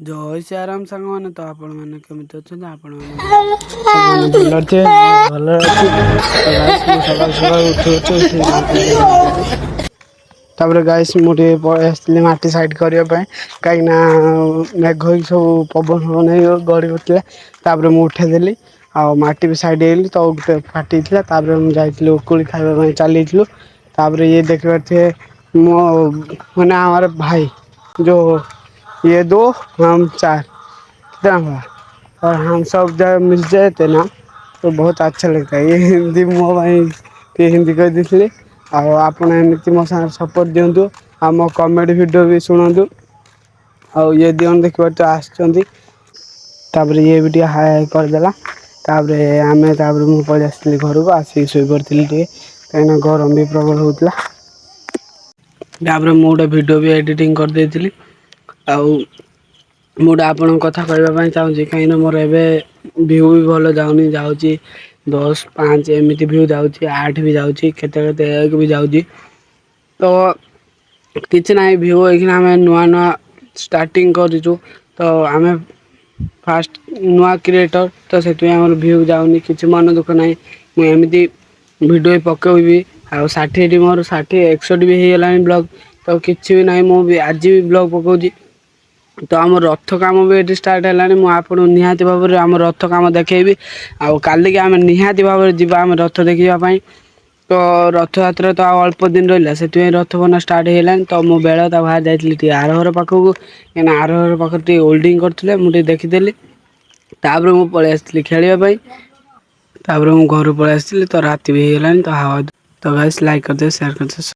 ଜୟ ଶ୍ରୀରାମ ସାଙ୍ଗମାନେ। ତ ଆପଣମାନେ କେମିତି ଅଛନ୍ତି? ଆପଣମାନେ ଭଲ ଅଛି? ଭଲ ଅଛି। ମୁଁ ସକାଳୁ ସକାଳୁ ଉଠି ତାପରେ ଗାଇସ୍ ମୁଁ ଟିକେ ପଳେଇ ଆସିଥିଲି ମାଟି ସାଇଡ଼୍ କରିବା ପାଇଁ, କାହିଁକିନା ମେଘ ହେଇକି ସବୁ ପବନ ଫବନ ହେଇ ଗଡ଼ି ପଡ଼ିଥିଲା। ତାପରେ ମୁଁ ଉଠେଇଦେଲି ଆଉ ମାଟି ବି ସାଇଡ଼୍ ହେଇଗଲି ତ ଗୋଟେ ଫାଟିଥିଲା। ତାପରେ ମୁଁ ଯାଇଥିଲି ଉକୁଳି ଖାଇବା ପାଇଁ ଚାଲିଥିଲୁ। ତାପରେ ଇଏ ଦେଖିପାରୁଥିବେ ମୋ ମାନେ ଆମର ଭାଇ जो ये दो हम चार कितना हुआ, और हम सब जब मिल जाते ना तो बहुत अच्छा लगता है। ये हिंदी ମୋ ପାଇଁ ଟିକେ ହିନ୍ଦୀ କହିଦେଇଥିଲି। ଆଉ ଆପଣ ଏମିତି ମୋ ସାଙ୍ଗରେ ସପୋର୍ଟ ଦିଅନ୍ତୁ, ଆଉ ମୋ କମେଡ଼ି ଭିଡ଼ିଓ ବି ଶୁଣନ୍ତୁ। ଆଉ ଇଏ ଦୁଇ ଜଣ ଦେଖିପାରୁଥିବେ ଆସିଛନ୍ତି। ତାପରେ ଇଏ ବି ଟିକେ ହାଏ ହାଏ କରିଦେଲା। ତାପରେ ମୁଁ ପଳେଇ ଆସିଥିଲି ଘରକୁ, ଆସିକି ଶୋଇପଡ଼ିଥିଲି ଟିକେ, କାହିଁକିନା ଗରମ ବି ପ୍ରବଳ ହେଉଥିଲା। ତାପରେ ମୁଁ ଗୋଟେ ଭିଡ଼ିଓ ବି ଏଡ଼ିଟିଂ କରିଦେଇଥିଲି। ଆଉ ମୁଁ ଗୋଟେ ଆପଣଙ୍କ କଥା କହିବା ପାଇଁ ଚାହୁଁଛି, କାହିଁକିନା ମୋର ଏବେ ଭିୟୁ ବି ଭଲ ଯାଉଛି 10, 5 ଏମିତି ଭିୟୁ ଯାଉଛି, 8 ବି ଯାଉଛି, କେତେ 1 ବି ଯାଉଛି। ତ କିଛି ନାହିଁ, ଭିୟୁ ହେଇକିନା ଆମେ ନୂଆ ଷ୍ଟାର୍ଟିଂ କରିଛୁ। ତ ଆମେ ଫାଷ୍ଟ ନୂଆ କ୍ରିଏଟର, ତ ସେଥିପାଇଁ ଆମର ଭିୟୁ ଯାଉନି। କିଛି ମନ ଦୁଃଖ ନାହିଁ, ମୁଁ ଏମିତି ଭିଡ଼ିଓ ପକେଇବି। ଆଉ 60 ମୋର 60 61 ବି ହେଇଗଲାଣି ବ୍ଲଗ୍। ତ କିଛି ବି ନାହିଁ, ମୁଁ ବି ଆଜି ବି ବ୍ଲଗ୍ ପକାଉଛି। ତ ଆମ ରଥ କାମ ବି ଏଠି ଷ୍ଟାର୍ଟ ହେଲାଣି। ମୁଁ ଆପଣଙ୍କୁ ନିହାତି ଭାବରେ ଆମ ରଥ କାମ ଦେଖେଇବି। ଆଉ କାଲିକି ଆମେ ନିହାତି ଭାବରେ ଯିବା ଆମେ ରଥ ଦେଖିବା ପାଇଁ। ତ ରଥଯାତ୍ରା ତ ଆଉ ଅଳ୍ପ ଦିନ ରହିଲା, ସେଥିପାଇଁ ରଥ ବନା ଷ୍ଟାର୍ଟ ହେଇଗଲାଣି। ତ ମୁଁ ବେଳ ତା ବାହାର ଯାଇଥିଲି ଟିକେ ଆର ଘର ପାଖକୁ, କାହିଁକିନା ଆର ଘର ପାଖରେ ଟିକେ ଓଲ୍ଡିଂ କରୁଥିଲେ, ମୁଁ ଟିକେ ଦେଖିଦେଲି। ତାପରେ ମୁଁ ପଳେଇ ଆସିଥିଲି ଖେଳିବା ପାଇଁ। ତାପରେ ମୁଁ ଘରୁ ପଳେଇ ଆସିଥିଲି, ତ ରାତି ବି ହେଇଗଲାଣି। ତ ଗାଇସ୍ ଲାଇକ୍ କରିଦେବେ, ସେୟାର କରିଦେବେ।